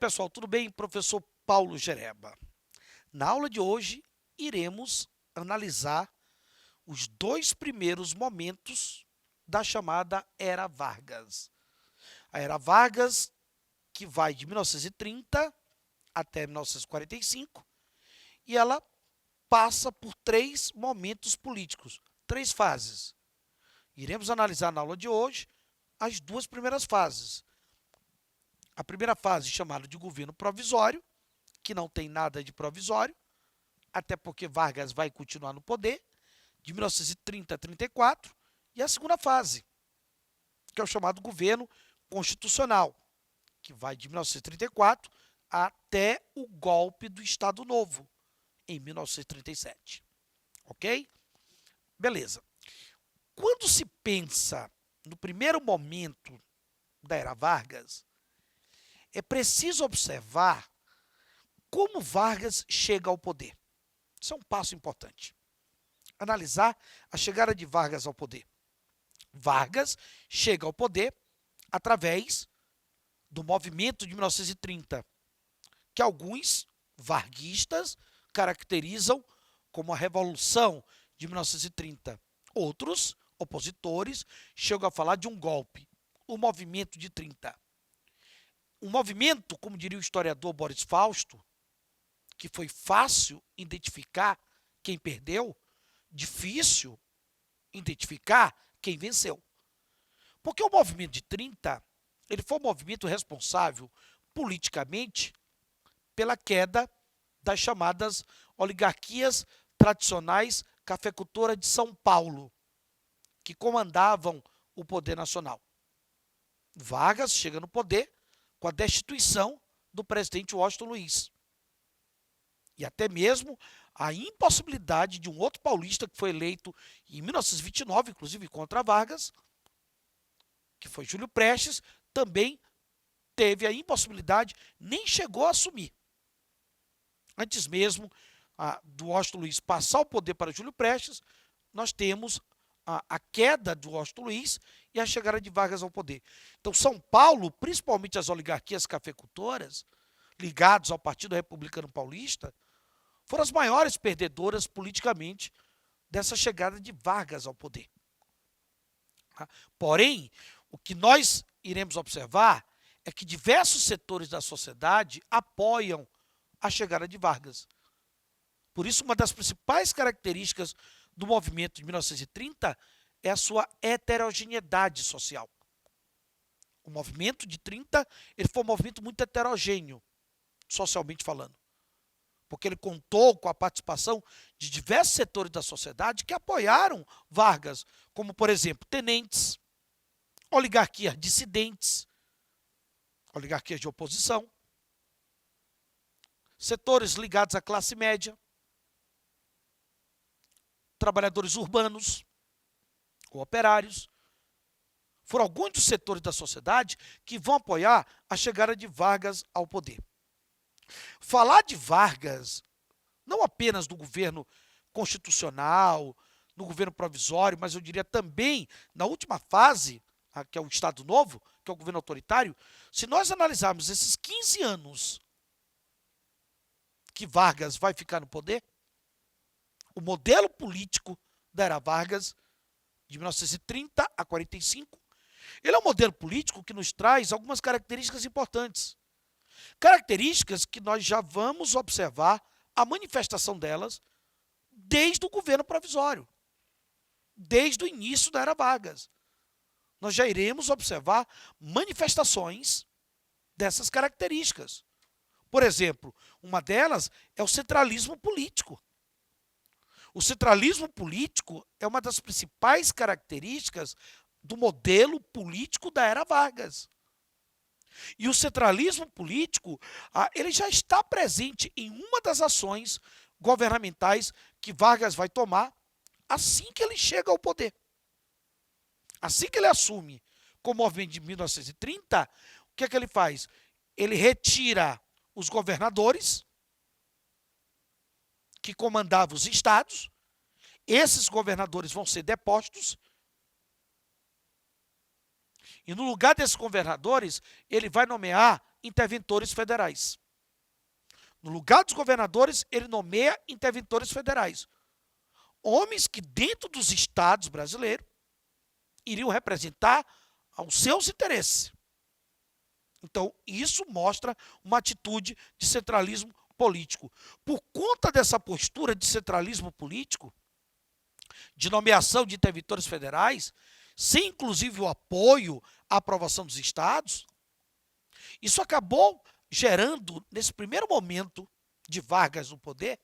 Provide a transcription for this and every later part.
pessoal, tudo bem? Professor Paulo Gereba. Na aula de hoje, iremos analisar os dois primeiros momentos da chamada Era Vargas. A Era Vargas, que vai de 1930 até 1945, e ela passa por três momentos políticos, três fases. Iremos analisar na aula de hoje as duas primeiras fases. A primeira fase, chamada de governo provisório, que não tem nada de provisório, até porque Vargas vai continuar no poder, de 1930 a 34, e a segunda fase, que é o chamado governo constitucional, que vai de 1934 até o golpe do Estado Novo, em 1937. Ok? Beleza. Quando se pensa no primeiro momento da Era Vargas, é preciso observar como Vargas chega ao poder. Isso é um passo importante. Analisar a chegada de Vargas ao poder. Vargas chega ao poder através do movimento de 1930, que alguns varguistas caracterizam como a Revolução de 1930. Outros, opositores, chegam a falar de um golpe, o movimento de 30. Um movimento, como diria o historiador Boris Fausto, que foi fácil identificar quem perdeu, difícil identificar quem venceu. Porque o movimento de 30, ele foi um movimento responsável politicamente pela queda das chamadas oligarquias tradicionais cafeicultoras de São Paulo, que comandavam o poder nacional. Vargas chega no poder com a destituição do presidente Washington Luiz. E até mesmo a impossibilidade de um outro paulista que foi eleito em 1929, inclusive contra Vargas, que foi Júlio Prestes, também teve a impossibilidade, nem chegou a assumir. Antes mesmo do Washington Luiz passar o poder para Júlio Prestes, nós temos a queda do Washington Luiz e a chegada de Vargas ao poder. Então, São Paulo, principalmente as oligarquias cafeicultoras, ligados ao Partido Republicano Paulista, foram as maiores perdedoras politicamente dessa chegada de Vargas ao poder. Porém, o que nós iremos observar é que diversos setores da sociedade apoiam a chegada de Vargas. Por isso, uma das principais características do movimento de 1930 é a sua heterogeneidade social. O movimento de 30 ele foi um movimento muito heterogêneo, socialmente falando, porque ele contou com a participação de diversos setores da sociedade que apoiaram Vargas, como, por exemplo, tenentes, oligarquias dissidentes, oligarquias de oposição, setores ligados à classe média, trabalhadores urbanos ou operários. Foram alguns dos setores da sociedade que vão apoiar a chegada de Vargas ao poder. Falar de Vargas, não apenas do governo constitucional, no governo provisório, mas eu diria também na última fase, que é o Estado Novo, que é o governo autoritário, se nós analisarmos esses 15 anos que Vargas vai ficar no poder, o modelo político da Era Vargas, de 1930 a 45, ele é um modelo político que nos traz algumas características importantes. Características que nós já vamos observar a manifestação delas desde o governo provisório, desde o início da Era Vargas. Nós já iremos observar manifestações dessas características. Por exemplo, uma delas é o centralismo político. O centralismo político é uma das principais características do modelo político da Era Vargas. E o centralismo político, ele já está presente em uma das ações governamentais que Vargas vai tomar assim que ele chega ao poder. Assim que ele assume com o movimento de 1930, o que é que ele faz? Ele retira os governadores que comandavam os estados, esses governadores vão ser depostos, e no lugar desses governadores, ele vai nomear interventores federais. No lugar dos governadores, ele nomeia interventores federais. Homens que, dentro dos estados brasileiros, iriam representar aos seus interesses. Então, isso mostra uma atitude de centralismo político. Por conta dessa postura de centralismo político, de nomeação de interventores federais, sem inclusive o apoio à aprovação dos estados, isso acabou gerando, nesse primeiro momento de Vargas no poder,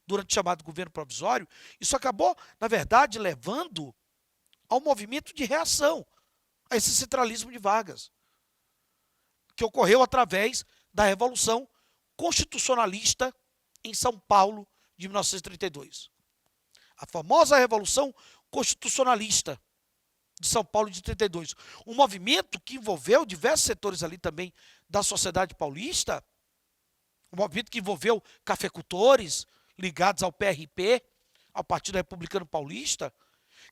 durante o chamado governo provisório, isso acabou, na verdade, levando ao movimento de reação a esse centralismo de Vargas, que ocorreu através da Revolução Constitucionalista em São Paulo de 1932. A famosa Revolução Constitucionalista de São Paulo de 32. Um movimento que envolveu diversos setores ali também da sociedade paulista, um movimento que envolveu cafeicultores ligados ao PRP, ao Partido Republicano Paulista,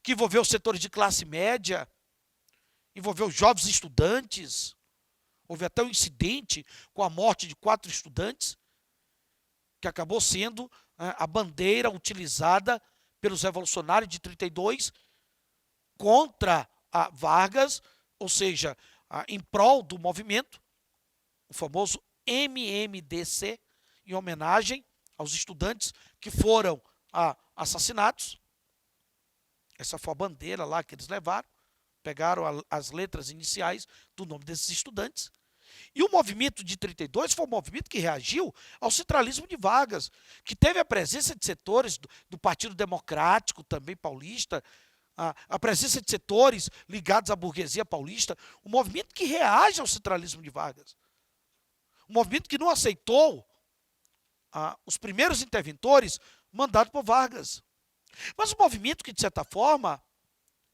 que envolveu setores de classe média, envolveu jovens estudantes. Houve até um incidente com a morte de 4 estudantes, que acabou sendo a bandeira utilizada pelos revolucionários de 32 contra a Vargas, ou seja, em prol do movimento, o famoso MMDC, em homenagem aos estudantes que foram assassinados. Essa foi a bandeira lá que eles levaram, pegaram as letras iniciais do nome desses estudantes. E o movimento de 32 foi um movimento que reagiu ao centralismo de Vargas, que teve a presença de setores do Partido Democrático, também paulista, a presença de setores ligados à burguesia paulista, um movimento que reage ao centralismo de Vargas. Um movimento que não aceitou os primeiros interventores mandados por Vargas. Mas um movimento que, de certa forma,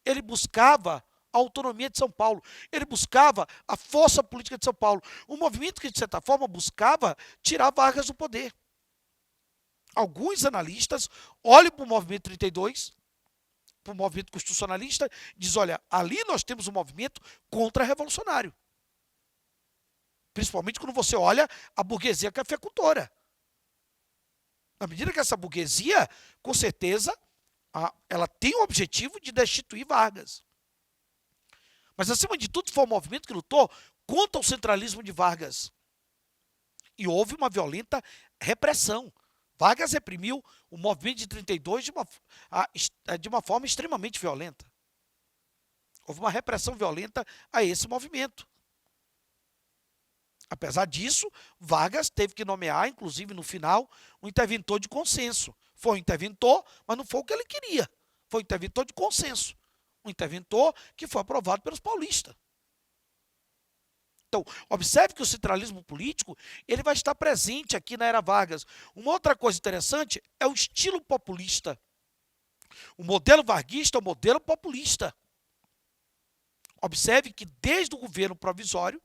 ele buscava a autonomia de São Paulo, ele buscava a força política de São Paulo. Um movimento que, de certa forma, buscava tirar Vargas do poder. Alguns analistas olham para o movimento 32, para o movimento constitucionalista, e dizem, olha, ali nós temos um movimento contra-revolucionário. Principalmente quando você olha a burguesia cafeicultora. Na medida que essa burguesia, com certeza, ela tem o objetivo de destituir Vargas. Mas, acima de tudo, foi um movimento que lutou contra o centralismo de Vargas. E houve uma violenta repressão. Vargas reprimiu o movimento de 32 de uma forma extremamente violenta. Houve uma repressão violenta a esse movimento. Apesar disso, Vargas teve que nomear, inclusive no final, um interventor de consenso. Foi um interventor, mas não foi o que ele queria. Foi um interventor de consenso. Um interventor que foi aprovado pelos paulistas. Então, observe que o centralismo político ele vai estar presente aqui na era Vargas. Uma outra coisa interessante é o estilo populista. O modelo varguista é o modelo populista. Observe que desde o governo provisório,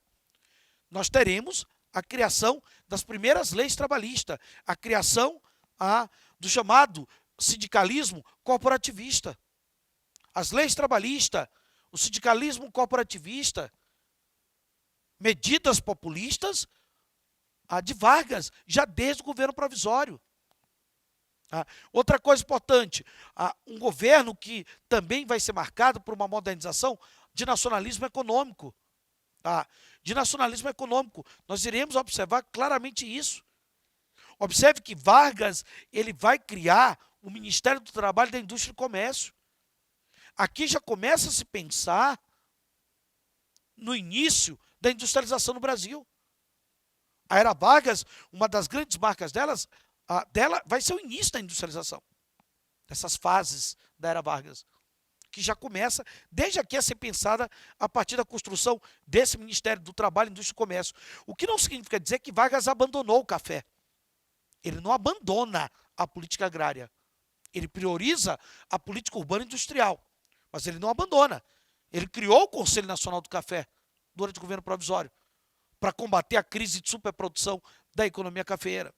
nós teremos a criação das primeiras leis trabalhistas, a criação do chamado sindicalismo corporativista. As leis trabalhistas, o sindicalismo corporativista, medidas populistas de Vargas, já desde o governo provisório. Outra coisa importante, um governo que também vai ser marcado por uma modernização de nacionalismo econômico. De nacionalismo econômico. Nós iremos observar claramente isso. Observe que Vargas ele vai criar o Ministério do Trabalho, da Indústria e Comércio. Aqui já começa a se pensar no início da industrialização no Brasil. A era Vargas, uma das grandes marcas dela vai ser o início da industrialização. Dessas fases da era Vargas, que já começa, desde aqui, a ser pensada a partir da construção desse Ministério do Trabalho, Indústria e Comércio. O que não significa dizer que Vargas abandonou o café. Ele não abandona a política agrária. Ele prioriza a política urbana e industrial. Mas ele não abandona. Ele criou o Conselho Nacional do Café durante o governo provisório para combater a crise de superprodução da economia cafeeira.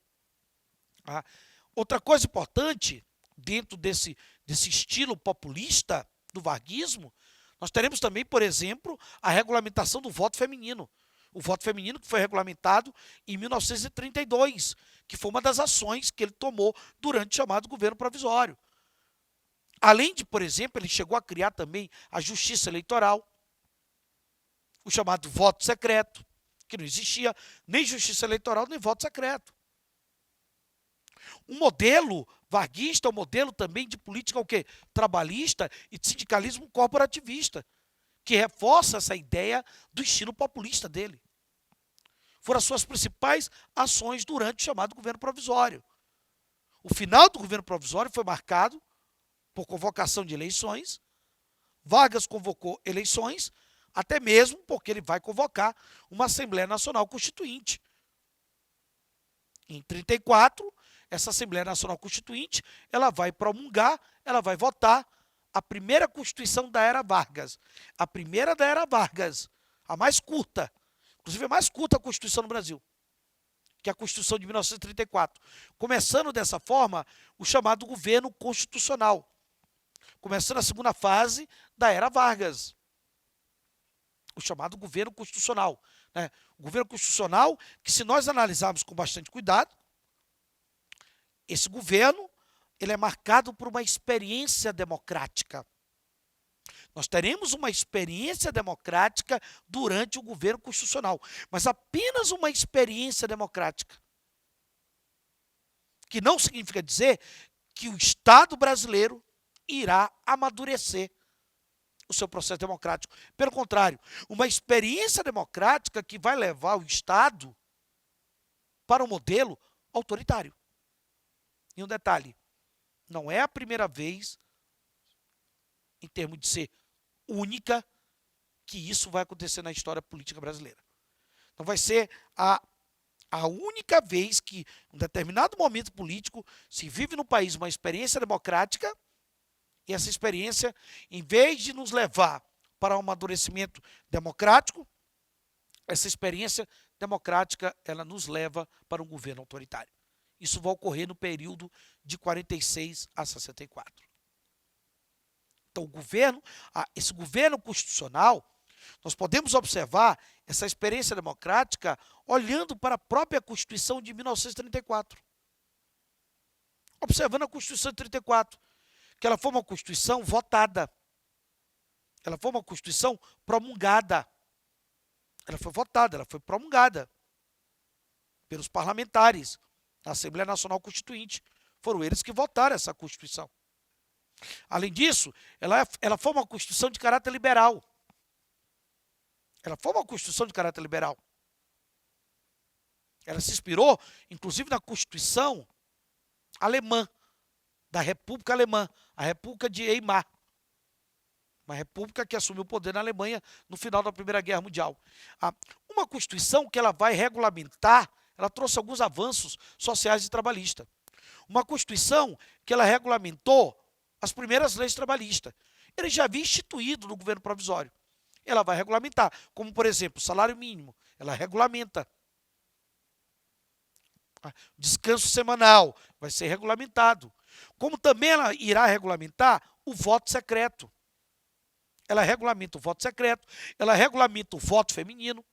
Outra coisa importante, dentro desse estilo populista do varguismo, nós teremos também, por exemplo, a regulamentação do voto feminino. O voto feminino que foi regulamentado em 1932, que foi uma das ações que ele tomou durante o chamado governo provisório. Além de, por exemplo, ele chegou a criar também a justiça eleitoral, o chamado voto secreto, que não existia nem justiça eleitoral nem voto secreto. Um modelo varguista, um modelo também de política o quê? Trabalhista e de sindicalismo corporativista, que reforça essa ideia do estilo populista dele. Foram as suas principais ações durante o chamado governo provisório. O final do governo provisório foi marcado por convocação de eleições. Vargas convocou eleições, até mesmo porque ele vai convocar uma Assembleia Nacional Constituinte. Em 34, essa Assembleia Nacional Constituinte, ela vai promulgar, ela vai votar a primeira Constituição da era Vargas. A primeira da era Vargas, a mais curta. Inclusive, a mais curta a Constituição no Brasil, que é a Constituição de 1934. Começando dessa forma, o chamado governo constitucional. Começando a segunda fase da era Vargas. O chamado governo constitucional. Né? O governo constitucional, que se nós analisarmos com bastante cuidado, esse governo ele é marcado por uma experiência democrática. Nós teremos uma experiência democrática durante o governo constitucional, mas apenas uma experiência democrática. Que não significa dizer que o Estado brasileiro irá amadurecer o seu processo democrático. Pelo contrário, uma experiência democrática que vai levar o Estado para um modelo autoritário. E um detalhe, não é a primeira vez, em termos de ser única, que isso vai acontecer na história política brasileira. Então vai ser a única vez que, em um determinado momento político, se vive no país uma experiência democrática, e essa experiência, em vez de nos levar para um amadurecimento democrático, essa experiência democrática, ela nos leva para um governo autoritário. Isso vai ocorrer no período de 46 a 64. Então, esse governo constitucional, nós podemos observar essa experiência democrática olhando para a própria Constituição de 1934. Observando a Constituição de 34, que ela foi uma Constituição votada. Ela foi uma Constituição promulgada. Ela foi votada, ela foi promulgada pelos parlamentares da Assembleia Nacional Constituinte. Foram eles que votaram essa Constituição. Além disso, ela foi uma Constituição de caráter liberal. Ela foi uma Constituição de caráter liberal. Ela se inspirou, inclusive, na Constituição alemã, da República Alemã, a República de Weimar. Uma república que assumiu o poder na Alemanha no final da Primeira Guerra Mundial. Uma Constituição que ela vai regulamentar, ela trouxe alguns avanços sociais e trabalhistas. Uma Constituição que ela regulamentou as primeiras leis trabalhistas. Ele já havia instituído no governo provisório. Ela vai regulamentar, como, por exemplo, o salário mínimo. Ela regulamenta. Descanso semanal vai ser regulamentado. Como também ela irá regulamentar o voto secreto. Ela regulamenta o voto secreto, ela regulamenta o voto feminino.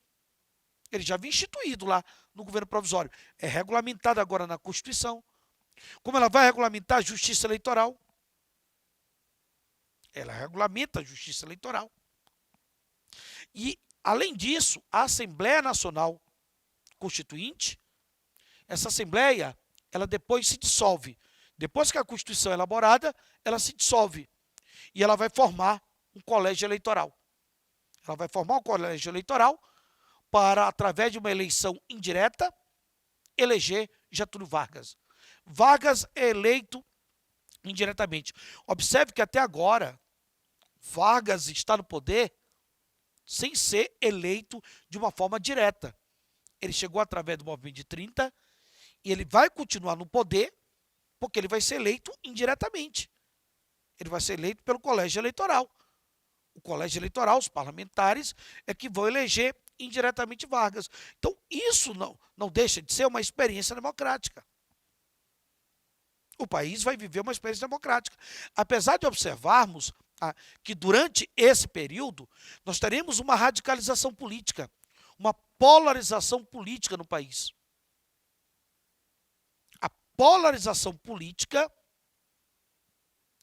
Ele já havia instituído lá no governo provisório. É regulamentado agora na Constituição. Como ela vai regulamentar a justiça eleitoral. Ela regulamenta a justiça eleitoral. E, além disso, a Assembleia Nacional Constituinte, essa Assembleia, ela depois se dissolve. Depois que a Constituição é elaborada, ela se dissolve. E ela vai formar um colégio eleitoral. Ela vai formar um colégio eleitoral para, através de uma eleição indireta, eleger Getúlio Vargas. Vargas é eleito indiretamente. Observe que até agora, Vargas está no poder sem ser eleito de uma forma direta. Ele chegou através do movimento de 30 e ele vai continuar no poder porque ele vai ser eleito indiretamente. Ele vai ser eleito pelo colégio eleitoral. O colégio eleitoral, os parlamentares, é que vão eleger indiretamente Vargas. Então, isso não deixa de ser uma experiência democrática. O país vai viver uma experiência democrática. Apesar de observarmos que durante esse período nós teremos uma radicalização política. uma polarização política no país. A polarização política,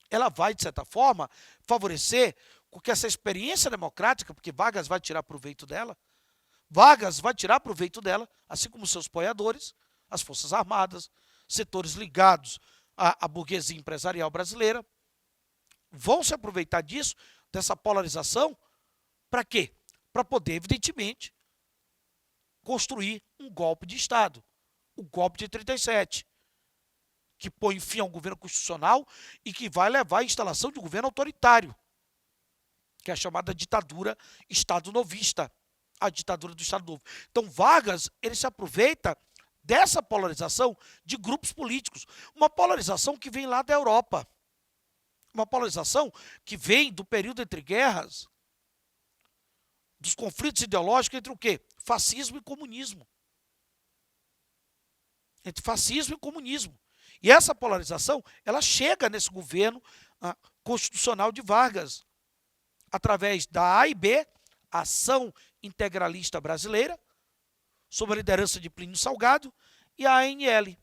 ela vai, de certa forma, favorecer com que essa experiência democrática, porque Vargas vai tirar proveito dela, assim como seus apoiadores, as Forças Armadas, setores ligados à burguesia empresarial brasileira, vão se aproveitar disso, dessa polarização, para quê? Para poder, evidentemente, construir um golpe de Estado, o golpe de 37, que põe fim ao governo constitucional e que vai levar à instalação de um governo autoritário, que é a chamada ditadura Estado Novista, a ditadura do Estado Novo. Então, Vargas, ele se aproveita dessa polarização de grupos políticos, uma polarização que vem lá da Europa, uma polarização que vem do período entre guerras, dos conflitos ideológicos entre o quê? Fascismo e comunismo. Entre fascismo e comunismo. E essa polarização, ela chega nesse governo constitucional de Vargas, através da AIB, Ação Integralista Brasileira, sob a liderança de Plínio Salgado, e a ANL,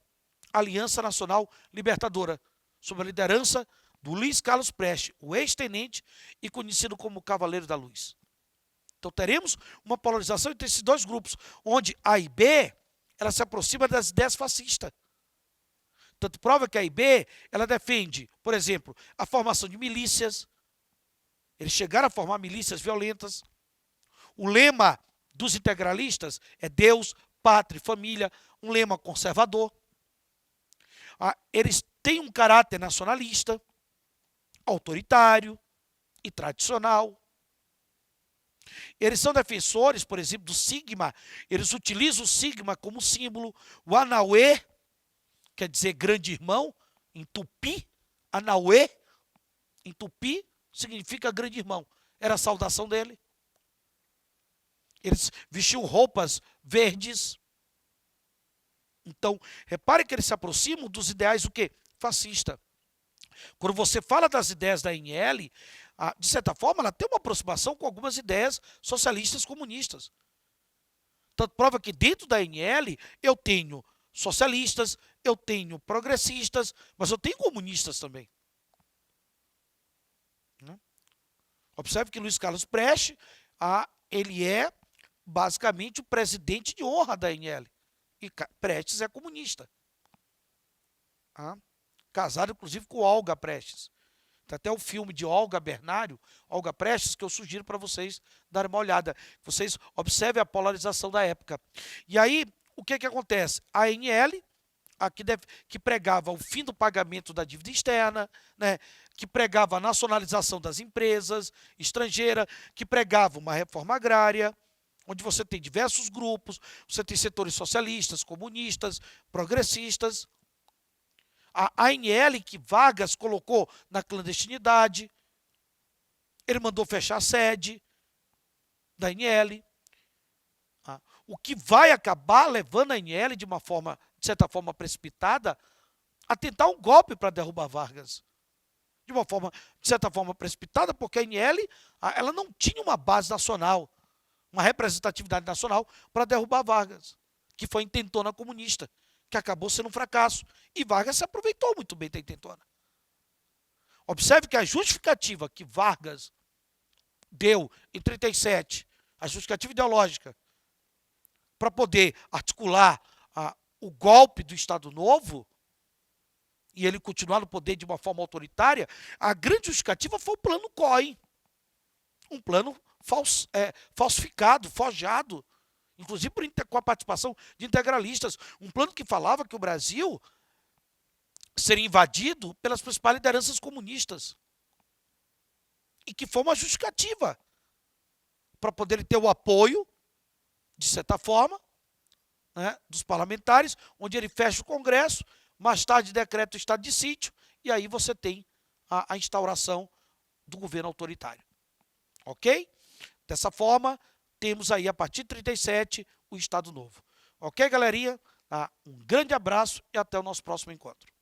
Aliança Nacional Libertadora, sob a liderança do Luiz Carlos Prestes, o ex-tenente e conhecido como Cavaleiro da Luz. Então teremos uma polarização entre esses dois grupos, onde a AIB, ela se aproxima das ideias fascistas. Tanto prova que a AIB, ela defende, por exemplo, a formação de milícias. Eles chegaram a formar milícias violentas. O lema dos integralistas é Deus, Pátria e Família, um lema conservador. Eles têm um caráter nacionalista, autoritário e tradicional. Eles são defensores, por exemplo, do sigma. Eles utilizam o sigma como símbolo. O Anauê, quer dizer grande irmão, em tupi. Anauê, em tupi, significa grande irmão. Era a saudação dele. Eles vestiam roupas verdes. Então, repare que eles se aproximam dos ideais o quê? Fascista. Quando você fala das ideias da ANL, de certa forma, ela tem uma aproximação com algumas ideias socialistas comunistas. Tanto prova que dentro da ANL eu tenho socialistas, eu tenho progressistas, mas eu tenho comunistas também. Observe que Luiz Carlos Prestes, ele é basicamente o presidente de honra da ANL. E Prestes é comunista. Casado, inclusive, com Olga Prestes. Tem até o filme de Olga Bernário, Olga Prestes, que eu sugiro para vocês darem uma olhada. Vocês observem a polarização da época. E aí, o que acontece? A ANL, que pregava o fim do pagamento da dívida externa, né, que pregava a nacionalização das empresas estrangeiras, que pregava uma reforma agrária, onde você tem diversos grupos, você tem setores socialistas, comunistas, progressistas. A ANL, que Vargas colocou na clandestinidade, ele mandou fechar a sede da ANL. O que vai acabar levando a ANL de certa forma precipitada, a tentar um golpe para derrubar Vargas. De certa forma precipitada, porque a ANL, ela não tinha uma base nacional, uma representatividade nacional para derrubar Vargas, que foi a intentona comunista, que acabou sendo um fracasso. E Vargas se aproveitou muito bem da intentona. Observe que a justificativa que Vargas deu em 37, a justificativa ideológica, para poder articular o golpe do Estado Novo, e ele continuar no poder de uma forma autoritária, a grande justificativa foi o plano COI. Um plano falsificado, forjado, inclusive com a participação de integralistas. Um plano que falava que o Brasil seria invadido pelas principais lideranças comunistas. E que foi uma justificativa para poder ter o apoio, de certa forma, né, dos parlamentares, onde ele fecha o Congresso, mais tarde decreta o estado de sítio, e aí você tem a instauração do governo autoritário. Ok? Dessa forma, temos aí, a partir de 37, o Estado Novo. Ok, galerinha? Um grande abraço e até o nosso próximo encontro.